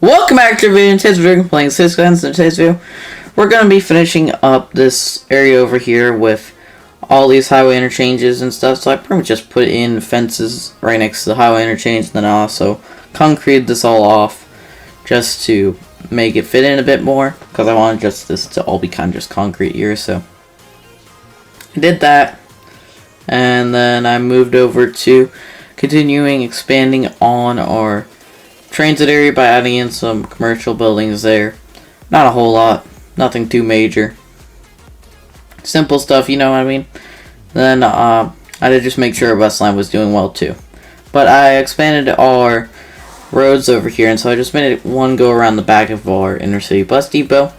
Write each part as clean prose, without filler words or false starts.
Welcome back to the video. In today's video, we're playing skylines. In today's video, we're going to be finishing up this area over here with all these highway interchanges and stuff. So I pretty much just put in fences right next to the highway interchange, and then I also concreted this all off just to make it fit in a bit more, because I wanted just this to all be kind of just concrete here. So I did that, and then I moved over to continuing expanding on our transit area by adding in some commercial buildings there. Not a whole lot, nothing too major. Simple stuff, you know what I mean? Then I did just make sure our bus line was doing well too. But I expanded our roads over here, and so I just made one go around the back of our inner city bus depot.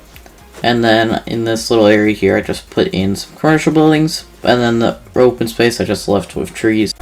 And then in this little area here, I just put in some commercial buildings, and then the open space I just left with trees.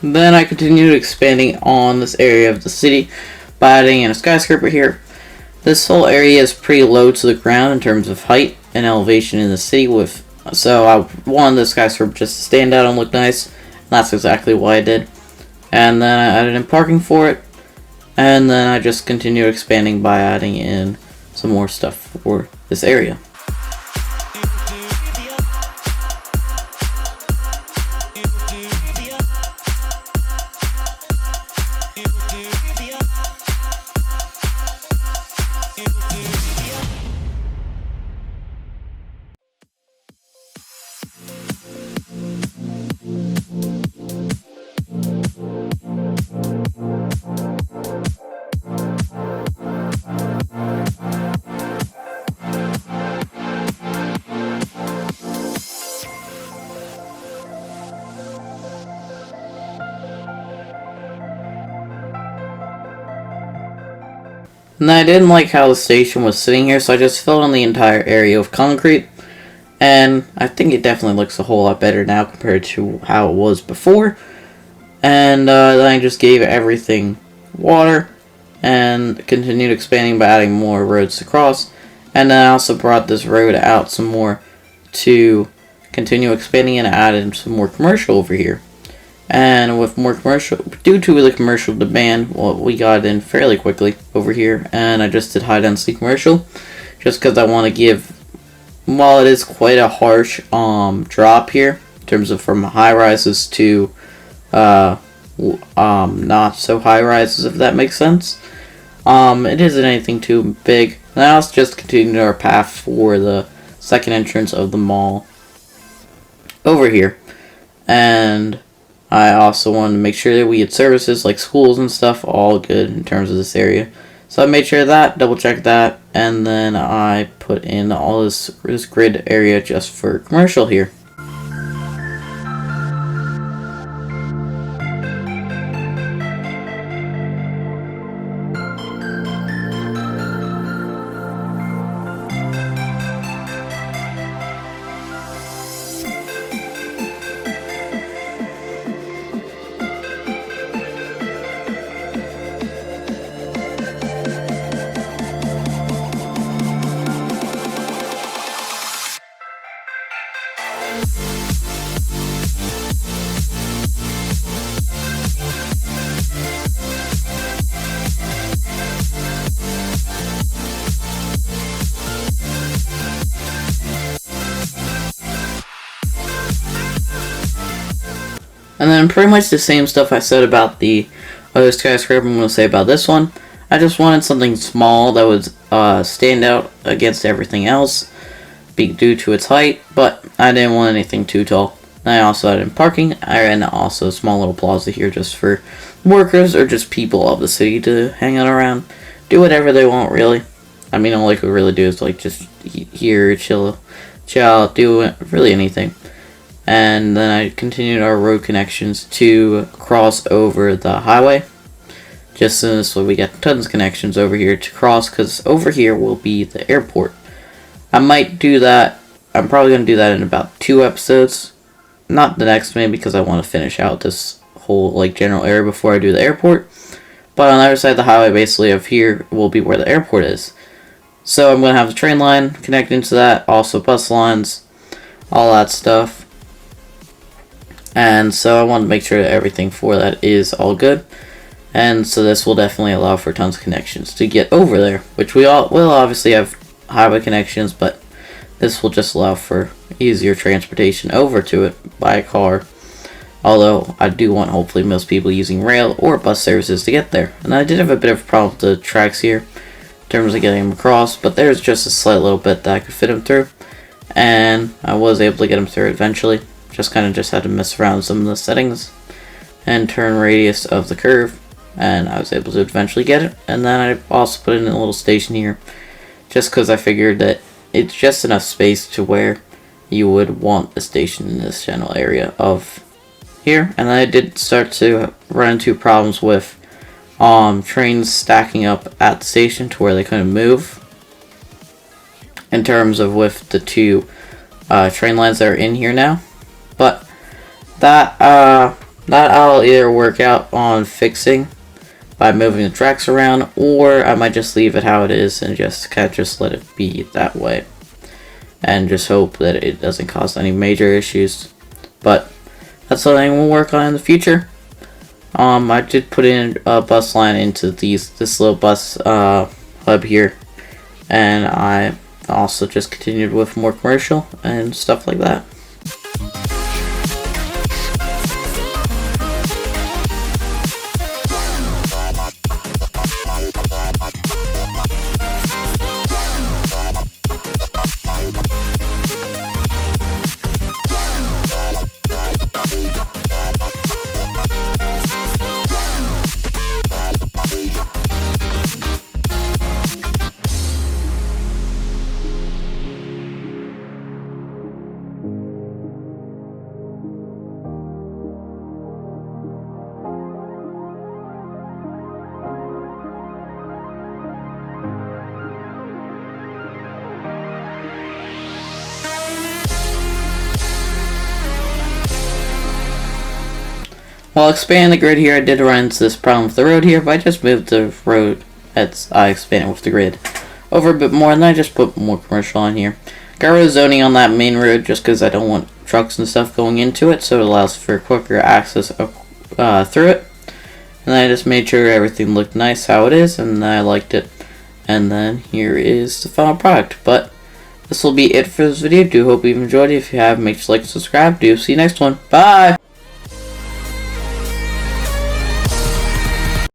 Then I continued expanding on this area of the city by adding in a skyscraper here. This whole area is pretty low to the ground in terms of height and elevation in the city, so I wanted the skyscraper just to stand out and look nice, and that's exactly what I did. And then I added in parking for it, and then I just continued expanding by adding in some more stuff for this area. And I didn't like how the station was sitting here, so I just filled in the entire area with concrete. And I think it definitely looks a whole lot better now compared to how it was before. And then I just gave everything water and continued expanding by adding more roads to cross. And then I also brought this road out some more to continue expanding and added some more commercial over here. And with more commercial, due to the commercial demand, well, we got in fairly quickly over here, and I just did high density commercial, just because I want to give, while it is quite a harsh drop here in terms of from high rises to not so high rises, if that makes sense. It isn't anything too big. And I also just continued our path for the second entrance of the mall over here, and I also wanted to make sure that we had services like schools and stuff all good in terms of this area. So I made sure of that, double checked that, and then I put in all this grid area just for commercial here. And then pretty much the same stuff I said about the other skyscraper I'm going to say about this one. I just wanted something small that would stand out against everything else due to its height, but I didn't want anything too tall. I also added parking and also a small little plaza here just for workers or just people of the city to hang out around, do whatever they want really. I mean, all I could really do is like just here, chill out, do really anything. And then I continued our road connections to cross over the highway. Just so this way we get tons of connections over here to cross, because over here will be the airport. I might do that. I'm probably going to do that in about 2 episodes. Not the next maybe, because I want to finish out this whole like general area before I do the airport. But on the other side of the highway, basically of here, will be where the airport is. So I'm going to have the train line connecting to that, also bus lines, all that stuff. And so I want to make sure that everything for that is all good. And so this will definitely allow for tons of connections to get over there, which we all will obviously have highway connections, but this will just allow for easier transportation over to it by car. Although I do want hopefully most people using rail or bus services to get there. And I did have a bit of a problem with the tracks here in terms of getting them across, but there's just a slight little bit that I could fit them through. And I was able to get them through eventually. Just kind of just had to mess around with some of the settings and turn radius of the curve, and I was able to eventually get it. And then I also put in a little station here just because I figured that it's just enough space to where you would want a station in this general area of here. And then I did start to run into problems with trains stacking up at the station to where they couldn't move in terms of with the 2 train lines that are in here now. But that I'll either work out on fixing by moving the tracks around, or I might just leave it how it is and just kind of just let it be that way, and just hope that it doesn't cause any major issues. But that's something we'll work on in the future. I did put in a bus line into this little bus hub here, and I also just continued with more commercial and stuff like that. While expanding the grid here, I did run into this problem with the road here, but I just moved the road as I expanded with the grid over a bit more, and then I just put more commercial on here. Got rid of zoning on that main road just because I don't want trucks and stuff going into it, so it allows for quicker access through it. And then I just made sure everything looked nice how it is, and I liked it. And then here is the final product. But this will be it for this video. Do hope you've enjoyed it. If you have, make sure to like and subscribe. Do see you next one. Bye!